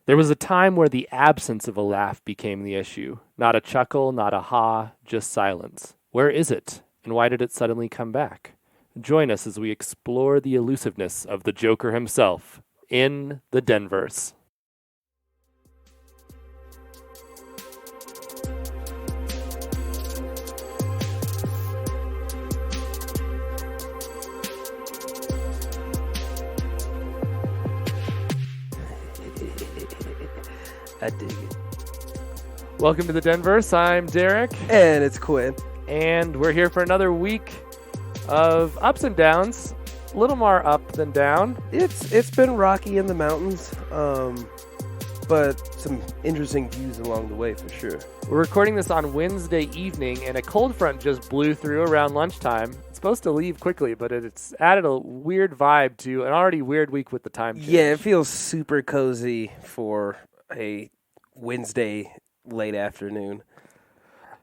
There was a time where the absence of a laugh became the issue. Not a chuckle, not a ha, just silence. Where is it, and why did it suddenly come back? Join us as we explore the elusiveness of the Joker himself in the Denverse. I dig it. Welcome to the Denverse. I'm Derek. And it's Quinn. And we're here for another week of ups and downs. A little more up than down. It's been rocky in the mountains, but some interesting views along the way for sure. We're recording this on Wednesday evening, and a cold front just blew through around lunchtime. It's supposed to leave quickly, but it's added a weird vibe to an already weird week with the time change. Yeah, it feels super cozy for a Wednesday late afternoon.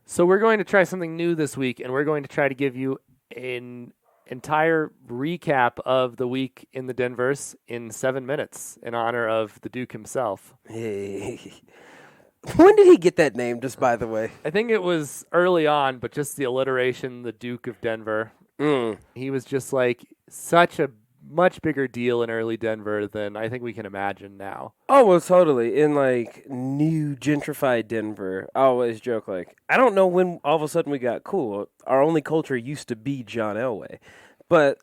So we're going to try something new this week, and we're going to try to give you an entire recap of the week in the Denverse in 7 minutes in honor of the Duke himself. Hey. When did he get that name, just by the way? I think it was early on, but just the alliteration, the Duke of Denver. He was just like such a much bigger deal in early Denver than I think we can imagine now. Oh, well, totally. In, like, new gentrified Denver, I always joke, like, I don't know when all of a sudden we got cool. Our only culture used to be John Elway. But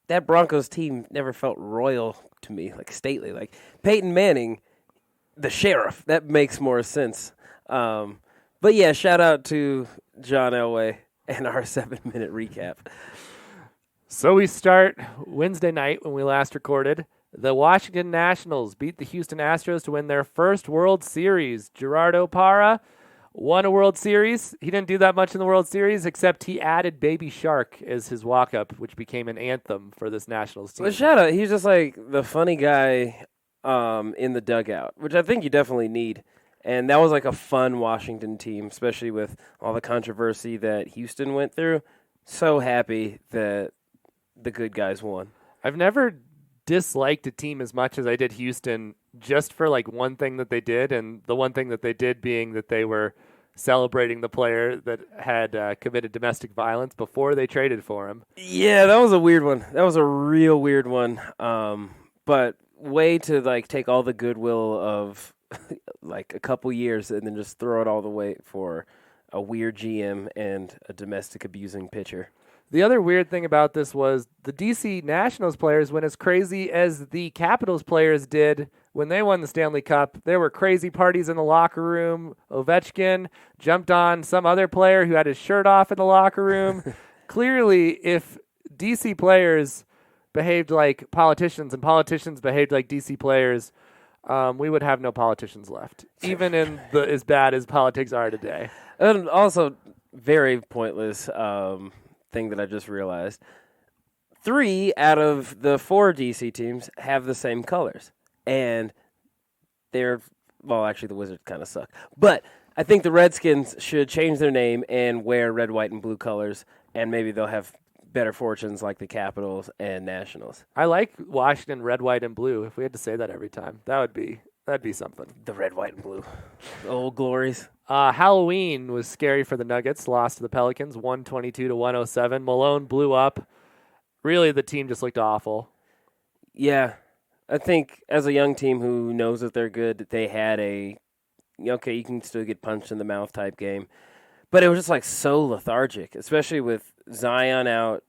that Broncos team never felt royal to me, like, stately. Like, Peyton Manning, the sheriff, that makes more sense. But, yeah, shout out to John Elway and our 7-minute recap. So we start Wednesday night when we last recorded. The Washington Nationals beat the Houston Astros to win their first World Series. Gerardo Parra won a World Series. He didn't do that much in the World Series, except he added Baby Shark as his walk-up, which became an anthem for this Nationals team. Well, shout out. He's just like the funny guy in the dugout, which I think you definitely need. And that was like a fun Washington team, especially with all the controversy that Houston went through. So happy that the good guys won. I've never disliked a team as much as I did Houston just for like one thing that they did, and the one thing that they did being that they were celebrating the player that had committed domestic violence before they traded for him. Yeah, that was a weird one. That was a real weird one. But way to like take all the goodwill of like a couple years and then just throw it all the way for a weird GM and a domestic abusing pitcher. The other weird thing about this was the DC Nationals players went as crazy as the Capitals players did when they won the Stanley Cup. There were crazy parties in the locker room. Ovechkin jumped on some other player who had his shirt off in the locker room. Clearly, if DC players behaved like politicians and politicians behaved like DC players, we would have no politicians left, even in as bad as politics are today. And also, very pointless thing that I just realized. 3 out of the 4 DC teams have the same colors. And actually the Wizards kind of suck. But I think the Redskins should change their name and wear red, white, and blue colors, and maybe they'll have better fortunes like the Capitals and Nationals. I like Washington red, white, and blue. If we had to say that every time, that'd be something. The red, white, and blue. The old glories. Halloween was scary for the Nuggets. Lost to the Pelicans, 122-107. Malone blew up. Really, the team just looked awful. Yeah. I think as a young team who knows that they're good, they had you can still get punched in the mouth type game. But it was just like so lethargic, especially with Zion out.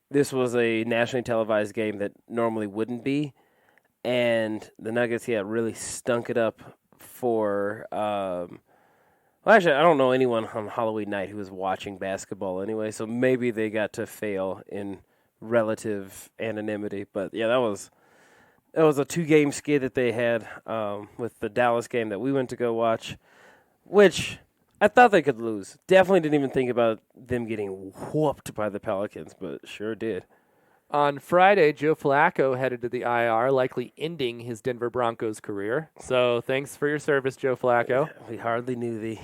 This was a nationally televised game that normally wouldn't be. And the Nuggets, really stunk it up for actually, I don't know anyone on Halloween night who was watching basketball anyway, so maybe they got to fail in relative anonymity. But, yeah, that was a 2-game skid that they had with the Dallas game that we went to go watch, which I thought they could lose. Definitely didn't even think about them getting whooped by the Pelicans, but sure did. On Friday, Joe Flacco headed to the IR, likely ending his Denver Broncos career. So thanks for your service, Joe Flacco. We hardly knew thee.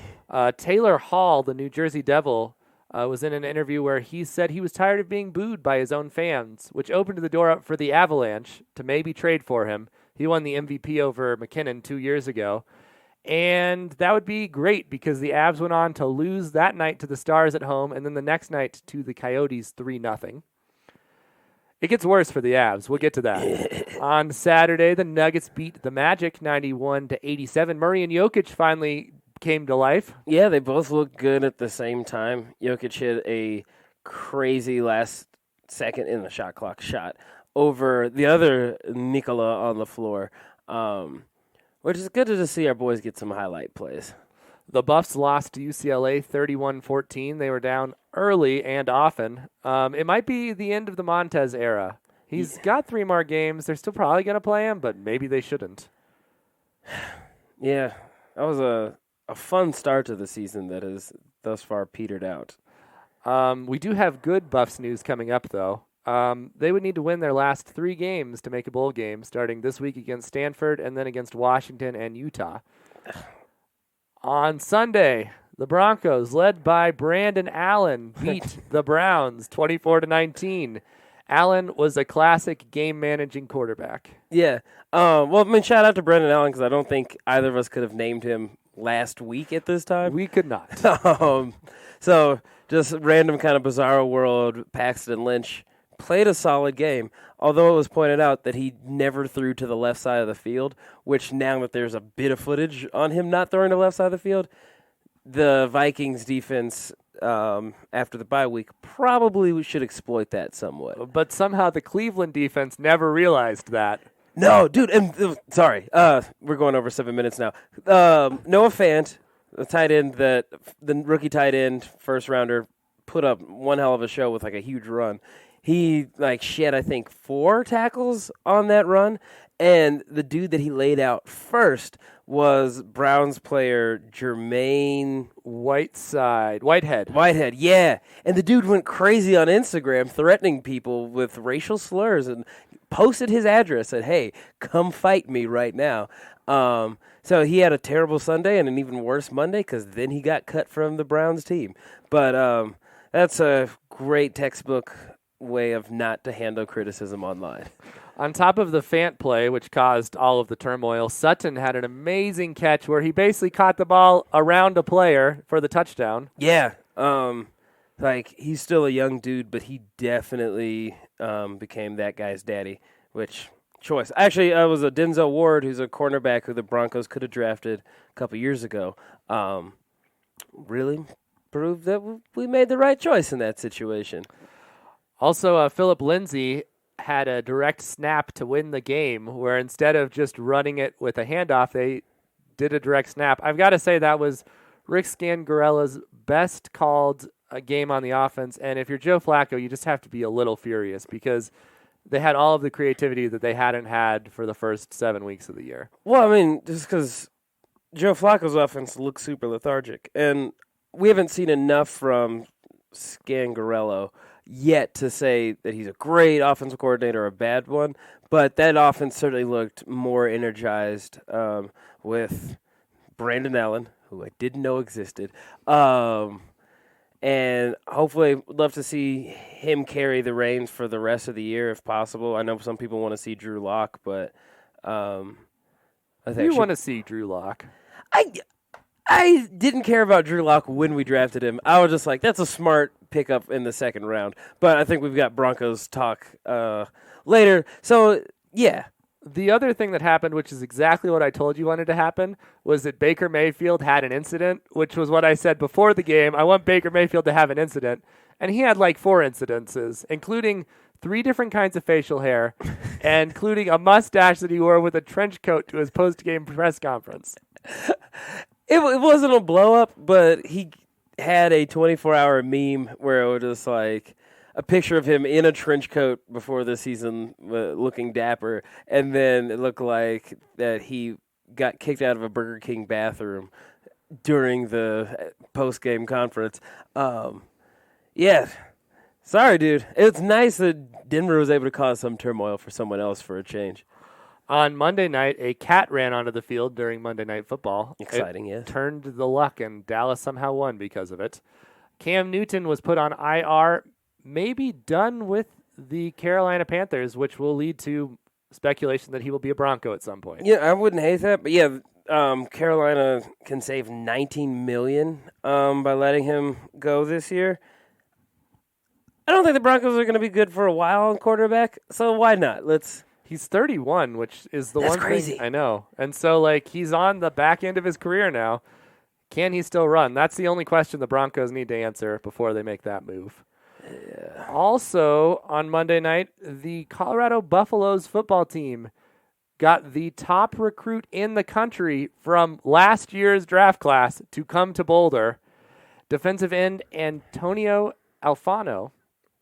Taylor Hall, the New Jersey Devil, was in an interview where he said he was tired of being booed by his own fans, which opened the door up for the Avalanche to maybe trade for him. He won the MVP over McKinnon 2 years ago. And that would be great because the Avs went on to lose that night to the Stars at home and then the next night to the Coyotes 3-0. It gets worse for the Avs. We'll get to that. On Saturday, the Nuggets beat the Magic 91-87. Murray and Jokic finally came to life. Yeah, they both looked good at the same time. Jokic hit a crazy last second in the shot clock shot over the other Nikola on the floor, which is good to see our boys get some highlight plays. The Buffs lost to UCLA 31-14. They were down early and often. It might be the end of the Montez era. He's got 3 more games. They're still probably going to play him, but maybe they shouldn't. Yeah, that was a fun start to the season that has thus far petered out. We do have good Buffs news coming up, though. They would need to win their last 3 games to make a bowl game, starting this week against Stanford and then against Washington and Utah. On Sunday, the Broncos, led by Brandon Allen, beat the Browns 24-19. Allen was a classic game-managing quarterback. Yeah. Well, I mean, shout out to Brandon Allen because I don't think either of us could have named him last week at this time. We could not. So just random kind of bizarro world, Paxton Lynch played a solid game, although it was pointed out that he never threw to the left side of the field, which now that there's a bit of footage on him not throwing to the left side of the field, the Vikings defense after the bye week probably should exploit that somewhat. But somehow the Cleveland defense never realized that. No, dude, sorry. We're going over 7 minutes now. Noah Fant, the tight end, the rookie tight end, first rounder, put up one hell of a show with like a huge run. He shed, I think, 4 tackles on that run, and the dude that he laid out first was Browns player Jermaine Whitehead, yeah. And the dude went crazy on Instagram threatening people with racial slurs and posted his address, said, hey, come fight me right now. So he had a terrible Sunday and an even worse Monday because then he got cut from the Browns team. But that's a great textbook way of not to handle criticism online. On top of the Fant play, which caused all of the turmoil, Sutton had an amazing catch where he basically caught the ball around a player for the touchdown. Yeah. He's still a young dude, but he definitely became that guy's daddy, which choice. Actually, it was a Denzel Ward, who's a cornerback who the Broncos could have drafted a couple years ago. Really proved that we made the right choice in that situation. Also, Philip Lindsay had a direct snap to win the game where instead of just running it with a handoff, they did a direct snap. I've got to say that was Rick Scangarella's best called game on the offense. And if you're Joe Flacco, you just have to be a little furious because they had all of the creativity that they hadn't had for the first 7 weeks of the year. Well, I mean, just because Joe Flacco's offense looks super lethargic. And we haven't seen enough from Scangarello yet to say that he's a great offensive coordinator or a bad one, but that offense certainly looked more energized with Brandon Allen, who I didn't know existed, and hopefully would love to see him carry the reins for the rest of the year if possible. I know some people want to see Drew Lock, but I think you want to see Drew Lock. I didn't care about Drew Lock when we drafted him. I was just like, that's a smart pickup in the second round. But I think we've got Broncos talk later. So, yeah. The other thing that happened, which is exactly what I told you wanted to happen, was that Baker Mayfield had an incident, which was what I said before the game. I want Baker Mayfield to have an incident. And he had 4 incidences, including 3 different kinds of facial hair, and including a mustache that he wore with a trench coat to his post-game press conference. It wasn't a blow-up, but he had a 24-hour meme where it was just like a picture of him in a trench coat before the season looking dapper, and then it looked like that he got kicked out of a Burger King bathroom during the post-game conference. Yeah. Sorry, dude. It's nice that Denver was able to cause some turmoil for someone else for a change. On Monday night, a cat ran onto the field during Monday Night Football. Exciting, yes. Yeah. Turned the luck, and Dallas somehow won because of it. Cam Newton was put on IR, maybe done with the Carolina Panthers, which will lead to speculation that he will be a Bronco at some point. Yeah, I wouldn't hate that, but yeah, Carolina can save $19 million by letting him go this year. I don't think the Broncos are going to be good for a while on quarterback, so why not? He's 31, which is the That's one crazy. thing I know. And so, he's on the back end of his career now. Can he still run? That's the only question the Broncos need to answer before they make that move. Yeah. Also, on Monday night, the Colorado Buffaloes football team got the top recruit in the country from last year's draft class to come to Boulder. Defensive end Antonio Alfano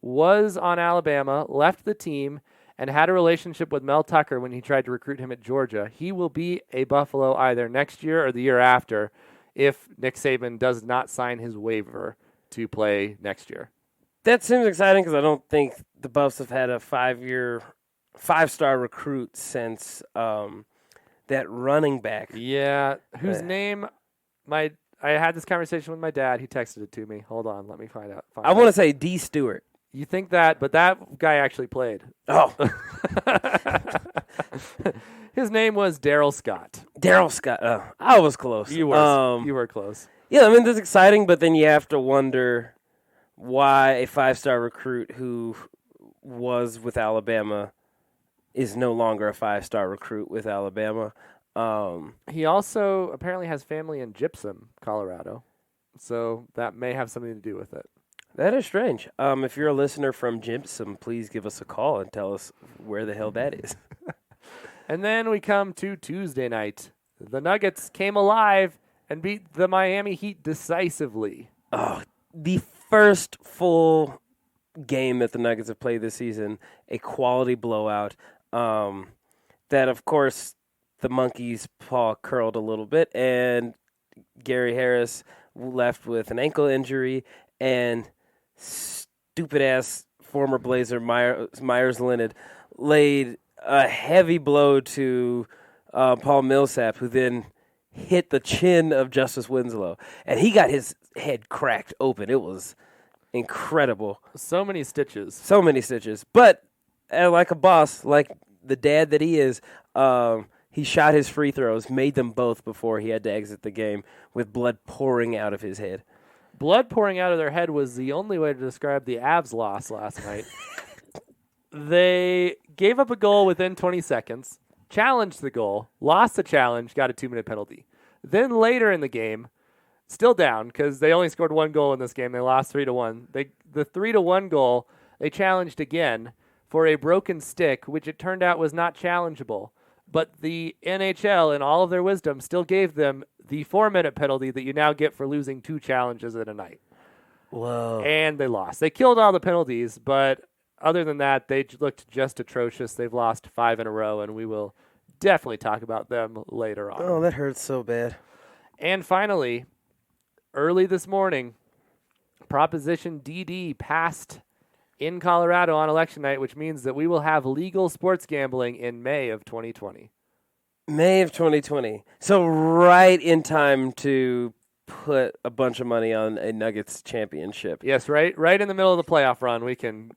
was on Alabama, left the team, and had a relationship with Mel Tucker when he tried to recruit him at Georgia. He will be a Buffalo either next year or the year after if Nick Saban does not sign his waiver to play next year. That seems exciting because I don't think the Buffs have had a 5-star recruit since that running back. Yeah, whose name I had this conversation with my dad. He texted it to me. Hold on, let me find out. I want to say D. Stewart. You think that, but that guy actually played. Oh. His name was Daryl Scott. Daryl Scott. I was close. You were close. Yeah, I mean, that's exciting, but then you have to wonder why a 5-star recruit who was with Alabama is no longer a 5-star recruit with Alabama. He also apparently has family in Gypsum, Colorado, so that may have something to do with it. That is strange. If you're a listener from Gypsum, please give us a call and tell us where the hell that is. And then we come to Tuesday night. The Nuggets came alive and beat the Miami Heat decisively. Oh, the first full game that the Nuggets have played this season, a quality blowout. That, of course, the Monkeys' paw curled a little bit, and Gary Harris left with an ankle injury, and stupid-ass former Blazer Myers Leonard laid a heavy blow to Paul Millsap, who then hit the chin of Justice Winslow, and he got his head cracked open. It was incredible. So many stitches. But like a boss, like the dad that he is, he shot his free throws, made them both before he had to exit the game with blood pouring out of his head. Blood pouring out of their head was the only way to describe the Avs loss last night. They gave up a goal within 20 seconds, challenged the goal, lost the challenge, got a 2-minute penalty. Then later in the game, still down because they only scored 1 goal in this game. They lost 3-1. The 3-1 goal, they challenged again for a broken stick, which it turned out was not challengeable. But the NHL, in all of their wisdom, still gave them the 4-minute penalty that you now get for losing 2 challenges in a night. Whoa. And they lost. They killed all the penalties, but other than that, they looked just atrocious. They've lost 5 in a row, and we will definitely talk about them later on. Oh, that hurts so bad. And finally, early this morning, Proposition DD passed in Colorado on election night, which means that we will have legal sports gambling in May of 2020. May of 2020. So right in time to put a bunch of money on a Nuggets championship. Yes, right in the middle of the playoff run, we can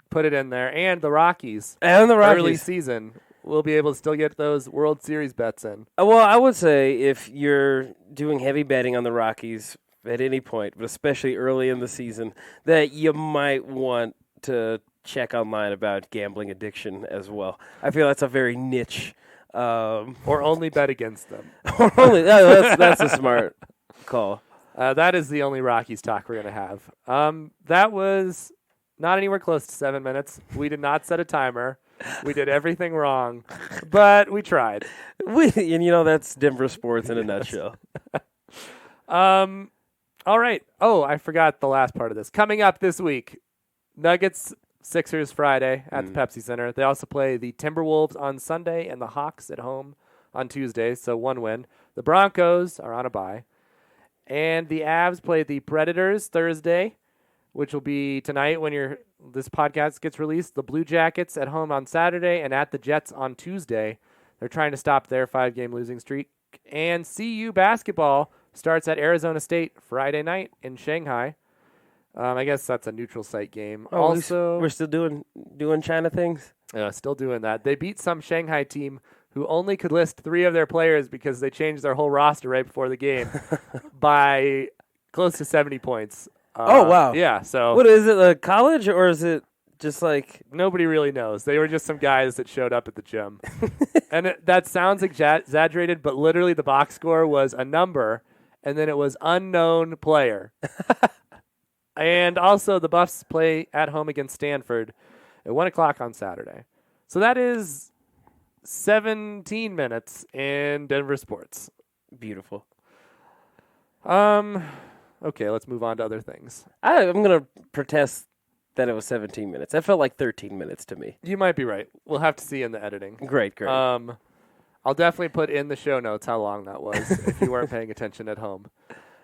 put it in there. And the Rockies. Early season, we'll be able to still get those World Series bets in. Well, I would say if you're doing heavy betting on the Rockies at any point, but especially early in the season, that you might want to check online about gambling addiction as well. I feel that's a very niche. Or only bet against them. That's a smart call. That is the only Rockies talk we're going to have. That was not anywhere close to 7 minutes. We did not set a timer. We did everything wrong, but we tried. That's Denver sports in a nutshell. All right. Oh, I forgot the last part of this. Coming up this week, Nuggets, Sixers Friday at the Pepsi Center. They also play the Timberwolves on Sunday and the Hawks at home on Tuesday, so 1 win. The Broncos are on a bye. And the Avs play the Predators Thursday, which will be tonight when this podcast gets released. The Blue Jackets at home on Saturday and at the Jets on Tuesday. They're trying to stop their 5-game losing streak. And CU basketball starts at Arizona State Friday night in Shanghai. I guess that's a neutral site game. Also, we're still doing China things. Still doing that. They beat some Shanghai team who only could list 3 of their players because they changed their whole roster right before the game by close to 70 points. Oh, wow. Yeah, so What is it, a college, or is it just like... nobody really knows. They were just some guys that showed up at the gym. And that sounds exaggerated, but literally the box score was a number, and then it was unknown player. And also the Buffs play at home against Stanford at 1 o'clock on Saturday. So that is 17 minutes in Denver sports. Beautiful. Okay, let's move on to other things. I'm going to protest that it was 17 minutes. That felt like 13 minutes to me. You might be right. We'll have to see in the editing. Great. I'll definitely put in the show notes how long that was if you weren't paying attention at home.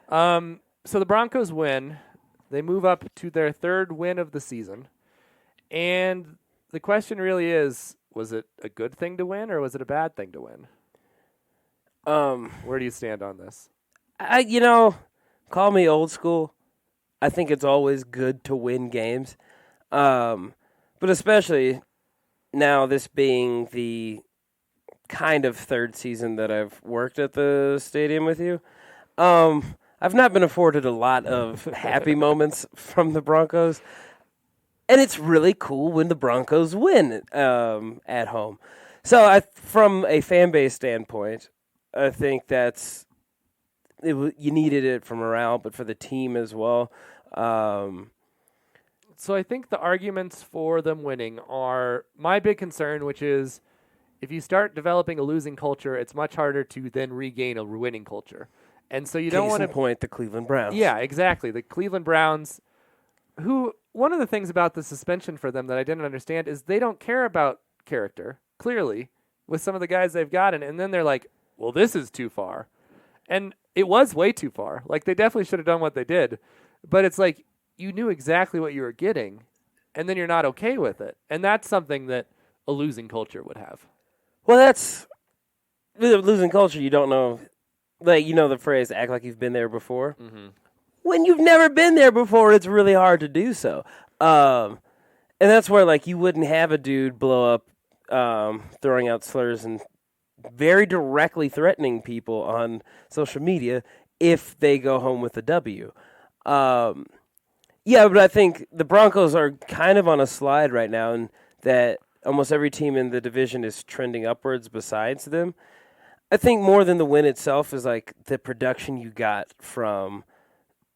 So the Broncos win. They move up to their 3rd win of the season. And the question really is, was it a good thing to win or was it a bad thing to win? Where do you stand on this? Call me old school. I think it's always good to win games. But especially now, this being the kind of 3rd season that I've worked at the stadium with you, I've not been afforded a lot of happy moments from the Broncos. And it's really cool when the Broncos win at home. So from a fan base standpoint, I think you needed it for morale, but for the team as well. So I think the arguments for them winning are my big concern, which is if you start developing a losing culture, it's much harder to then regain a winning culture. And so you don't want to point the Cleveland Browns. Yeah, exactly. The Cleveland Browns, who one of the things about the suspension for them that I didn't understand is they don't care about character, clearly, with some of the guys they've gotten. And then they're like, well, this is too far. And it was way too far. Like, they definitely should have done what they did. But it's like you knew exactly what you were getting, and then you're not okay with it. And that's something that a losing culture would have. Well, that's with a losing culture. You don't know. Like, the phrase, act like you've been there before. Mm-hmm. When you've never been there before, it's really hard to do so. And that's where, like, you wouldn't have a dude blow up throwing out slurs and very directly threatening people on social media if they go home with a W. Yeah, but I think the Broncos are kind of on a slide right now, and that almost every team in the division is trending upwards besides them. I think more than the win itself is like the production you got from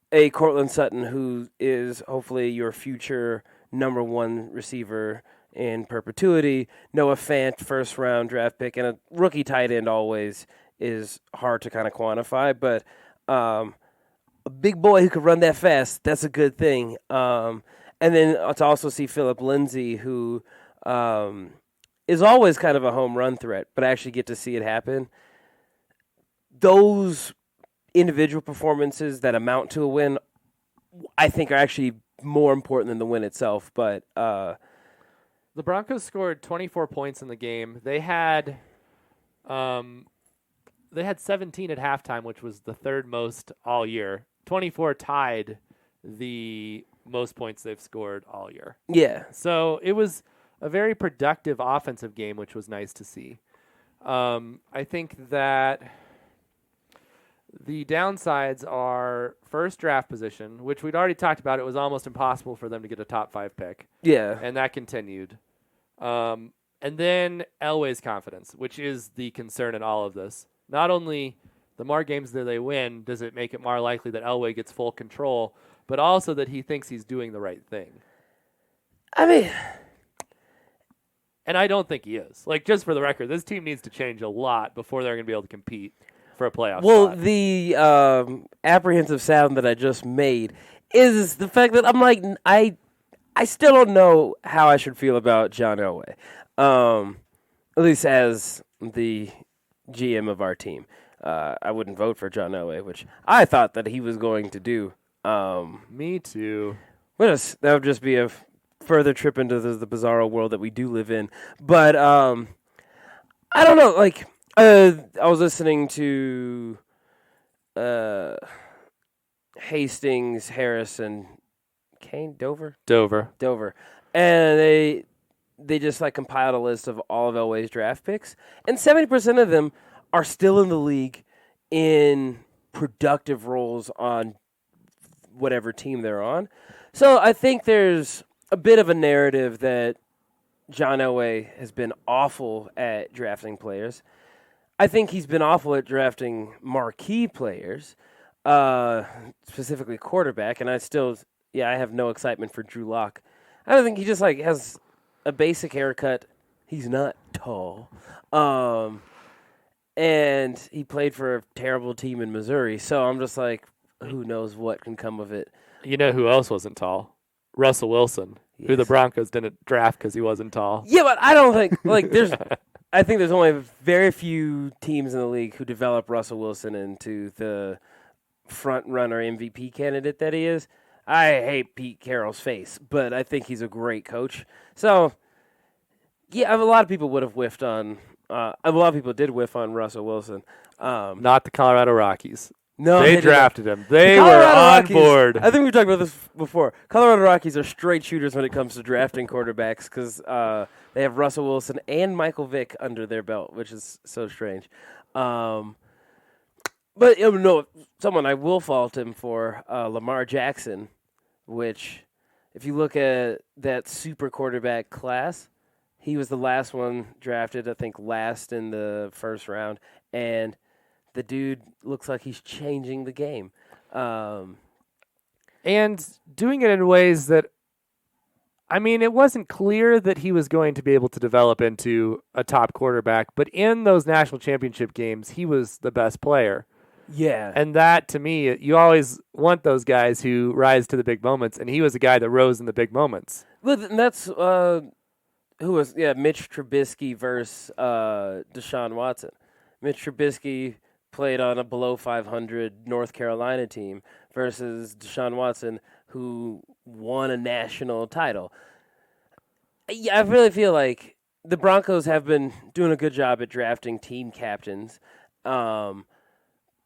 a Cortland Sutton, who is hopefully your future number 1 receiver in perpetuity. Noah Fant, 1st-round draft pick, and a rookie tight end always is hard to kind of quantify. But a big boy who could run that fast, that's a good thing. And then to also see Phillip Lindsay, who is always kind of a home run threat, but I actually get to see it happen. Those individual performances that amount to a win, I think, are actually more important than the win itself. But the Broncos scored 24 points in the game. They had 17 at halftime, which was the 3rd most all year. 24 tied the most points they've scored all year. Yeah. So it was a very productive offensive game, which was nice to see. I think that the downsides are first draft position, which we'd already talked about. It was almost impossible for them to get a top 5 pick. Yeah. And that continued. And then Elway's confidence, which is the concern in all of this. Not only the more games that they win, does it make it more likely that Elway gets full control, but also that he thinks he's doing the right thing. I mean... And I don't think he is. Like, just for the record, this team needs to change a lot before they're going to be able to compete for a playoff spot. The apprehensive sound that I just made is the fact that I'm like, I still don't know how I should feel about John Elway, at least as the GM of our team. I wouldn't vote for John Elway, which I thought that he was going to do. Me too. That would just be a further trip into the bizarro world that we do live in. But I don't know, like... I was listening to Hastings, Harris, and Kane, Dover, Dover. and they just like compiled a list of all of Elway's draft picks, and 70% of them are still in the league in productive roles on whatever team they're on. So I think there's a bit of a narrative that John Elway has been awful at drafting players. I think he's been awful at drafting marquee players, specifically quarterback, and I have no excitement for Drew Lock. I don't think he just like has a basic haircut. He's not tall. And he played for a terrible team in Missouri, so I'm just like, who knows what can come of it. You know who else wasn't tall? Russell Wilson, who the Broncos didn't draft because he wasn't tall. Yeah, but I don't think, like, I think there's only very few teams in the league who develop Russell Wilson into the front-runner MVP candidate that he is. I hate Pete Carroll's face, but I think he's a great coach. So, yeah, a lot of people would have whiffed on a lot of people did whiff on Russell Wilson. Not the Colorado Rockies. No, they drafted him. They were on board. I think we talked about this before. Colorado Rockies are straight shooters when it comes to drafting quarterbacks because they have Russell Wilson and Michael Vick under their belt, which is so strange. But no, someone I will fault him for, Lamar Jackson, which if you look at that super quarterback class, he was the last one drafted, I think last in the first round, and the dude looks like he's changing the game. And doing it in ways that, I mean, it wasn't clear that he was going to be able to develop into a top quarterback, but in those national championship games, he was the best player. Yeah. And that, to me, you always want those guys who rise to the big moments, and he was a guy that rose in the big moments. Well, that's Mitch Trubisky versus Deshaun Watson. Mitch Trubisky played on a below 500 North Carolina team versus Deshaun Watson, who won a national title. Yeah, I really feel like the Broncos have been doing a good job at drafting team captains.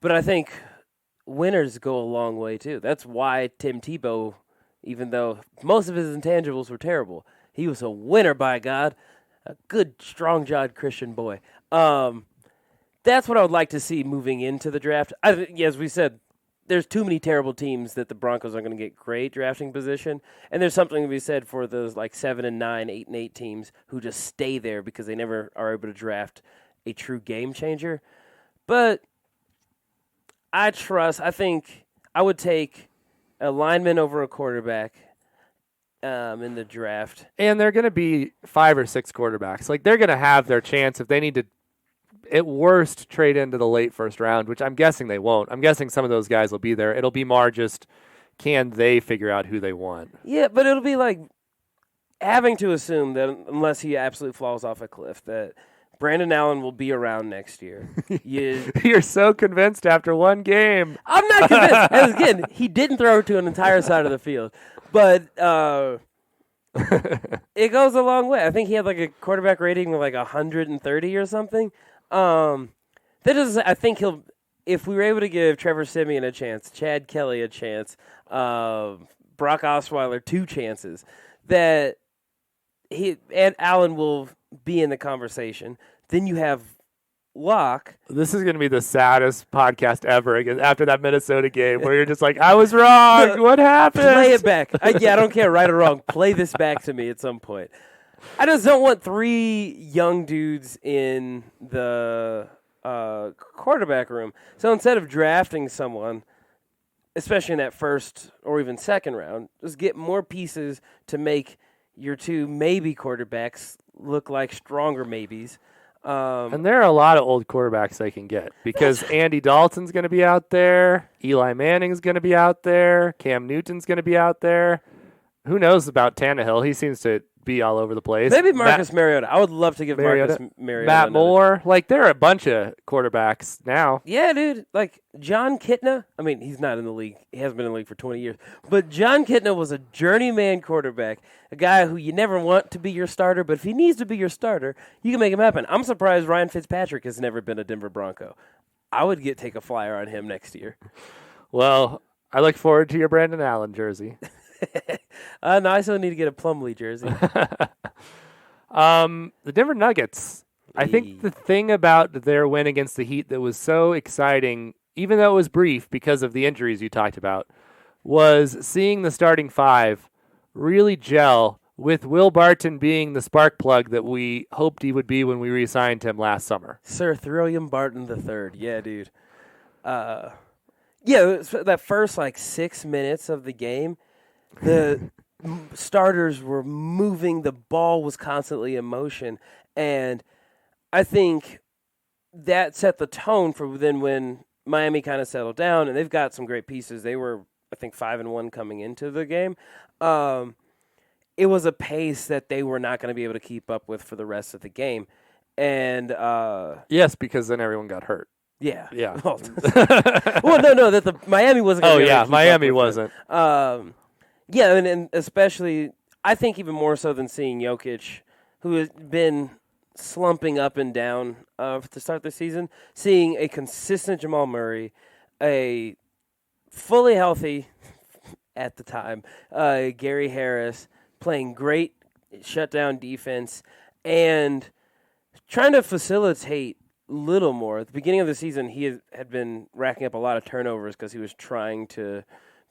But I think winners go a long way, too. That's why Tim Tebow, even though most of his intangibles were terrible, he was a winner, by God. A good, strong-jawed Christian boy. That's what I would like to see moving into the draft. As we said, there's too many terrible teams that the Broncos are going to get great drafting position, and there's something to be said for those like 7-9, 8-8 teams who just stay there because they never are able to draft a true game changer. But I think I would take a lineman over a quarterback in the draft. And they're going to be 5 or 6 quarterbacks. Like, they're going to have their chance if they need to, at worst, trade into the late first round, which I'm guessing they won't. I'm guessing some of those guys will be there. It'll be more just, can they figure out who they want? Yeah, but it'll be like having to assume that unless he absolutely falls off a cliff, that Brandon Allen will be around next year. You're so convinced after one game. I'm not convinced. As again, he didn't throw to an entire side of the field. But it goes a long way. I think he had like a quarterback rating of like 130 or something. I think if we were able to give Trevor Siemian a chance, Chad Kelly a chance, Brock Osweiler 2 chances, that he and Allen will be in the conversation. Then you have Locke. This is going to be the saddest podcast ever after that Minnesota game where you're just like, I was wrong. What happened? Play it back. I don't care, right or wrong. Play this back to me at some point. I just don't want 3 young dudes in the quarterback room. So instead of drafting someone, especially in that first or even second round, just get more pieces to make your 2 maybe quarterbacks look like stronger maybes. And there are a lot of old quarterbacks they can get because Andy Dalton's going to be out there. Eli Manning's going to be out there. Cam Newton's going to be out there. Who knows about Tannehill? He seems to be all over the place. Maybe Marcus Mariota. I would love to give Marcus Mariota. Matt Moore. Like, there are a bunch of quarterbacks now. Yeah, dude. Like, John Kitna. I mean, he's not in the league. He hasn't been in the league for 20 years. But John Kitna was a journeyman quarterback, a guy who you never want to be your starter, but if he needs to be your starter, you can make him happen. I'm surprised Ryan Fitzpatrick has never been a Denver Bronco. I would take a flyer on him next year. Well, I look forward to your Brandon Allen jersey. No, I still need to get a Plumlee jersey. The Denver Nuggets. I think the thing about their win against the Heat that was so exciting, even though it was brief because of the injuries you talked about, was seeing the starting five really gel with Will Barton being the spark plug that we hoped he would be when we re-signed him last summer. Sir William Barton III. Yeah, dude. Yeah, that first 6 minutes of the game, the starters were moving. The ball was constantly in motion, and I think that set the tone for then when Miami kind of settled down, and they've got some great pieces. They were, I think, 5-1 coming into the game. It was a pace that they were not going to be able to keep up with for the rest of the game, and yes, because then everyone got hurt. Yeah. Well, no, that the Miami wasn't. Oh yeah, Miami wasn't. Yeah, and especially, I think even more so than seeing Jokic, who has been slumping up and down to start the season, seeing a consistent Jamal Murray, a fully healthy at the time Gary Harris playing great shutdown defense and trying to facilitate little more. At the beginning of the season, he had been racking up a lot of turnovers because he was trying to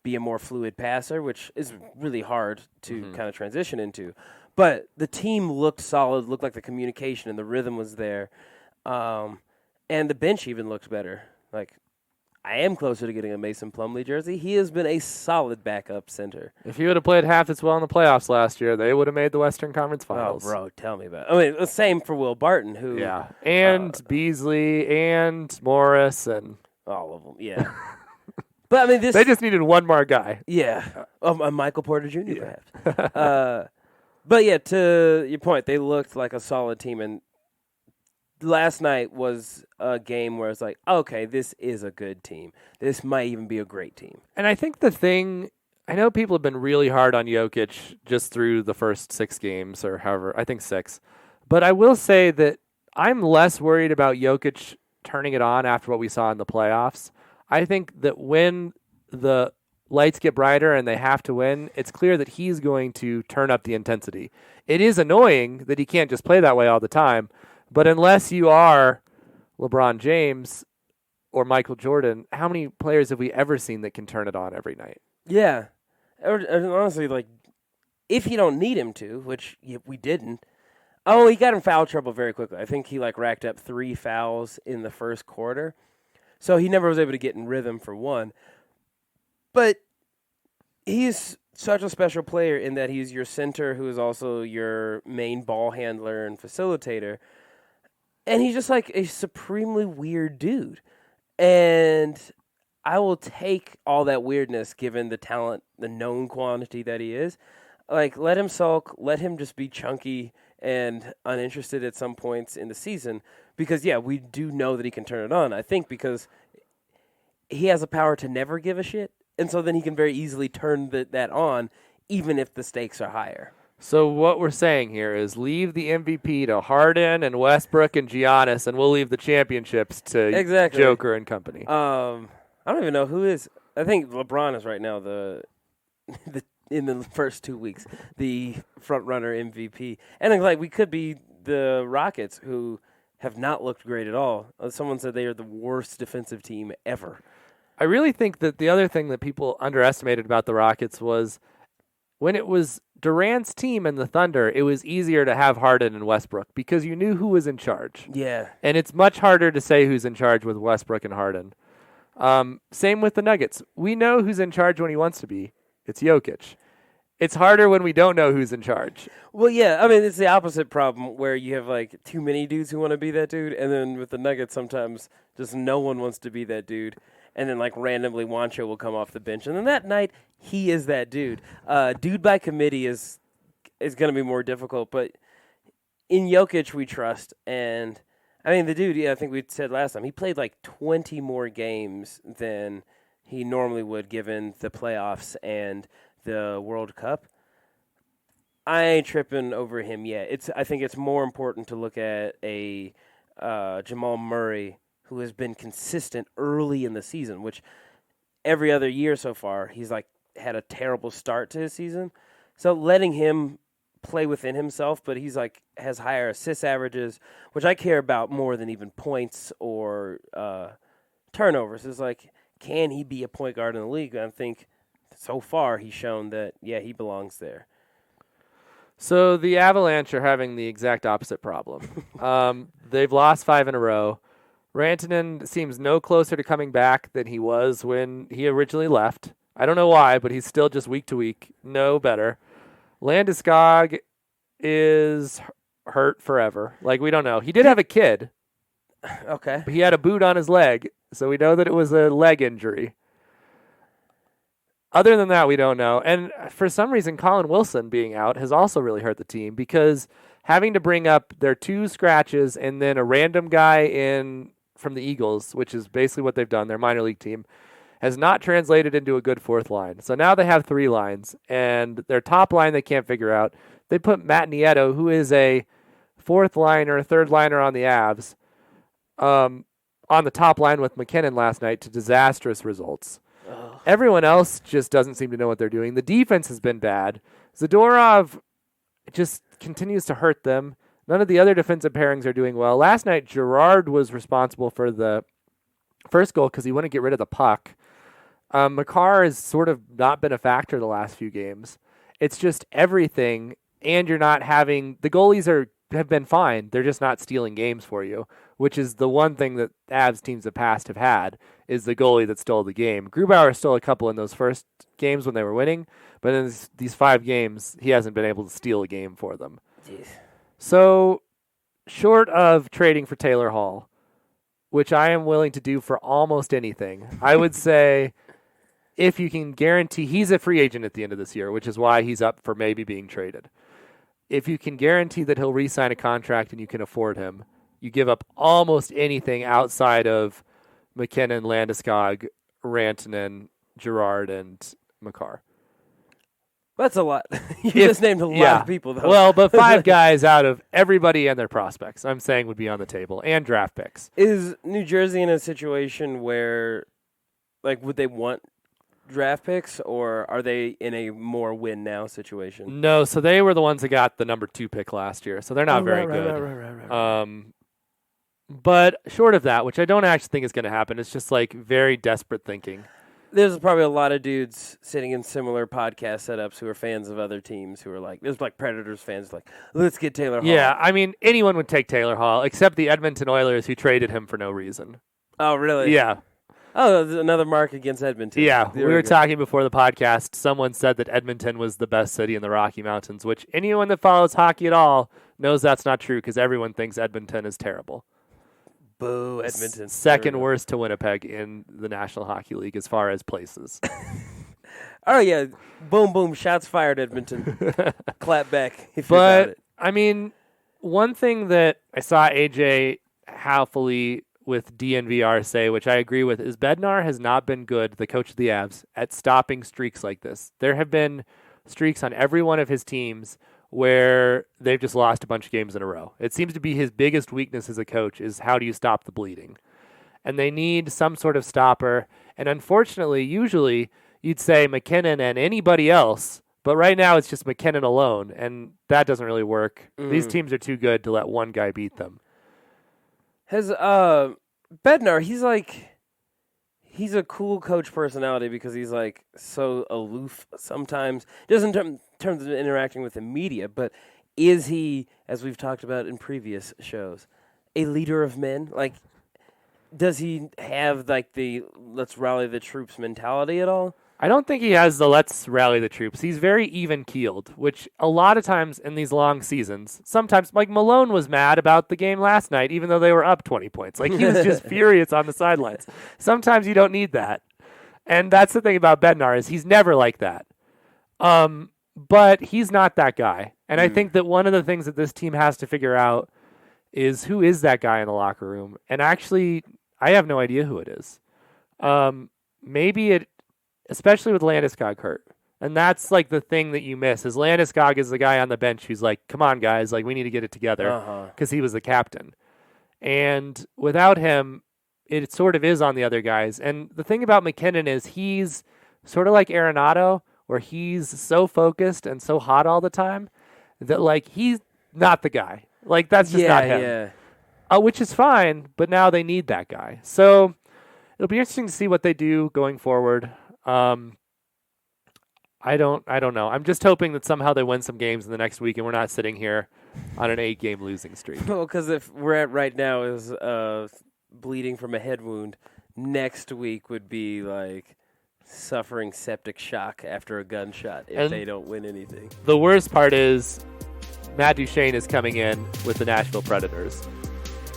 be a more fluid passer, which is really hard to kind of transition into. But the team looked solid, looked like the communication and the rhythm was there. And the bench even looked better. I am closer to getting a Mason Plumlee jersey. He has been a solid backup center. If he would have played half as well in the playoffs last year, they would have made the Western Conference Finals. Oh, bro, tell me about it. I mean, the same for Will Barton, who... Yeah, and Beasley and Morris and... all of them, yeah. But, I mean, they just needed one more guy. Yeah. Michael Porter Jr., perhaps. But, yeah, to your point, they looked like a solid team, and last night was a game where it's like, okay, this is a good team. This might even be a great team. And I think I know people have been really hard on Jokic just through the first 6 games or however, I think 6. But I will say that I'm less worried about Jokic turning it on after what we saw in the playoffs. I think that when the lights get brighter and they have to win, it's clear that he's going to turn up the intensity. It is annoying that he can't just play that way all the time. But unless you are LeBron James or Michael Jordan, how many players have we ever seen that can turn it on every night? Yeah. Honestly, if you don't need him to, which we didn't. Oh, he got in foul trouble very quickly. I think he racked up 3 fouls in the first quarter. So he never was able to get in rhythm for one. But he's such a special player in that he's your center who is also your main ball handler and facilitator. And he's just a supremely weird dude. And I will take all that weirdness given the talent, the known quantity that he is. Let him sulk, let him just be chunky and uninterested at some points in the season. Because, yeah, we do know that he can turn it on. I think because he has a power to never give a shit. And so then he can very easily turn that on, even if the stakes are higher. So what we're saying here is leave the MVP to Harden and Westbrook and Giannis, and we'll leave the championships to Joker and company. I don't even know who is. I think LeBron is right now in the first 2 weeks the front runner MVP, and we could be the Rockets, who have not looked great at all. Someone said they are the worst defensive team ever. I really think that the other thing that people underestimated about the Rockets was when it was Durant's team and the Thunder, it was easier to have Harden and Westbrook because you knew who was in charge. Yeah. And it's much harder to say who's in charge with Westbrook and Harden. Same with the Nuggets. We know who's in charge when he wants to be. It's Jokic. It's harder when we don't know who's in charge. Well, yeah. I mean, it's the opposite problem where you have too many dudes who want to be that dude. And then with the Nuggets, sometimes just no one wants to be that dude. And then randomly Juancho will come off the bench. And then that night, he is that dude. Dude by committee is going to be more difficult. But in Jokic, we trust. And, I mean, the dude, I think we said last time, he played 20 more games than he normally would given the playoffs and the World Cup. I ain't tripping over him yet. I think it's more important to look at a Jamal Murray who has been consistent early in the season, which every other year so far, he's had a terrible start to his season. So letting him play within himself, but he's like has higher assist averages, which I care about more than even points or turnovers. It's like, can he be a point guard in the league? And I think so far he's shown that, yeah, he belongs there. So the Avalanche are having the exact opposite problem. They've lost 5 in a row. Rantanen seems no closer to coming back than he was when he originally left. I don't know why, but he's still just week to week, no better. Landeskog is hurt forever. Like, we don't know. He did have a kid. Okay. But he had a boot on his leg, so we know that it was a leg injury. Other than that, we don't know. And for some reason, Colin Wilson being out has also really hurt the team because having to bring up their 2 scratches and then a random guy in from the Eagles, which is basically what they've done, their minor league team, has not translated into a good 4th line. So now they have 3 lines, and their top line they can't figure out. They put Matt Nieto, who is a 4th liner, 3rd liner on the Avs, on the top line with McKinnon last night to disastrous results. Ugh. Everyone else just doesn't seem to know what they're doing. The defense has been bad. Zadorov just continues to hurt them. None of the other defensive pairings are doing well. Last night, Girard was responsible for the first goal because he wouldn't get rid of the puck. Makar has sort of not been a factor the last few games. It's just everything, and you're not having... The goalies have been fine. They're just not stealing games for you, which is the one thing that Avs teams of the past have had, is the goalie that stole the game. Grubauer stole a couple in those first games when they were winning, but in these 5 games, he hasn't been able to steal a game for them. Jeez. So, short of trading for Taylor Hall, which I am willing to do for almost anything, I would say if you can guarantee he's a free agent at the end of this year, which is why he's up for maybe being traded. If you can guarantee that he'll re-sign a contract and you can afford him, you give up almost anything outside of McKinnon, Landeskog, Rantanen, Girard, and Makar. That's a lot. You just named a lot of people, though. Well, but 5 guys out of everybody and their prospects, I'm saying, would be on the table, and draft picks. Is New Jersey in a situation where, like, would they want draft picks, or are they in a more win-now situation? No, so they were the ones that got the number 2 pick last year, so they're not very good. Right. But short of that, which I don't actually think is going to happen, it's just, like, very desperate thinking. There's probably a lot of dudes sitting in similar podcast setups who are fans of other teams who are like, there's like Predators fans like, let's get Taylor Hall. Yeah, I mean, anyone would take Taylor Hall, except the Edmonton Oilers who traded him for no reason. Oh, really? Yeah. Oh, there's another mark against Edmonton. Yeah, we were talking before the podcast. Someone said that Edmonton was the best city in the Rocky Mountains, which anyone that follows hockey at all knows that's not true because everyone thinks Edmonton is terrible. Boo, Edmonton. Second worst to Winnipeg in the National Hockey League as far as places. Oh, yeah. Boom, boom. Shots fired, Edmonton. Clap back if you got it. I mean, one thing that I saw AJ Halfley with DNVR say, which I agree with, is Bednar has not been good, the coach of the Avs, at stopping streaks like this. There have been streaks on every one of his teams where they've just lost a bunch of games in a row. It seems to be his biggest weakness as a coach is how do you stop the bleeding? And they need some sort of stopper. And unfortunately, usually you'd say McKinnon and anybody else, but right now it's just McKinnon alone, and that doesn't really work. These teams are too good to let one guy beat them. Has Bednar, he's a cool coach personality because he's like so aloof sometimes, just in terms of interacting with the media, but is he, as we've talked about in previous shows, a leader of men? Like, does he have like the let's rally the troops mentality at all? I don't think he has the let's rally the troops. He's very even-keeled, which a lot of times in these long seasons, sometimes, like Malone was mad about the game last night, even though they were up 20 points. Like, he was just furious on the sidelines. Sometimes you don't need that. And that's the thing about Bednar is he's never like that. But he's not that guy. And I think that one of the things that this team has to figure out is who is that guy in the locker room. And actually, I have no idea who it is. Maybe it... Especially with Landeskog hurt. And that's like the thing that you miss is Landeskog is the guy on the bench who's like, come on, guys, like we need to get it together because he was the captain. And without him, it sort of is on the other guys. And the thing about McKinnon is he's sort of like Arenado, where he's so focused and so hot all the time that like he's not the guy. Like that's just not him. Yeah. Which is fine, but now they need that guy. So it'll be interesting to see what they do going forward. I don't know. I'm just hoping that somehow they win some games in the next week and we're not sitting here on an 8-game losing streak. Well, because if we're at right now is bleeding from a head wound, next week would be like suffering septic shock after a gunshot if they don't win anything. The worst part is Matt Duchene is coming in with the Nashville Predators.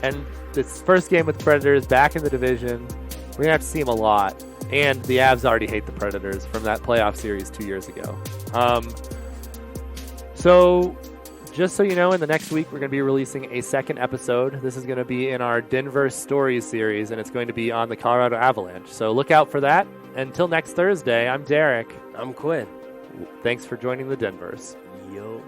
And this first game with the Predators back in the division, we're going to have to see him a lot. And the Avs already hate the Predators from that playoff series 2 years ago. So just so you know, in the next week, we're going to be releasing a second episode. This is going to be in our Denverse Stories series, and it's going to be on the Colorado Avalanche. So look out for that. Until next Thursday, I'm Derek. I'm Quinn. Thanks for joining the Denverse. Yo.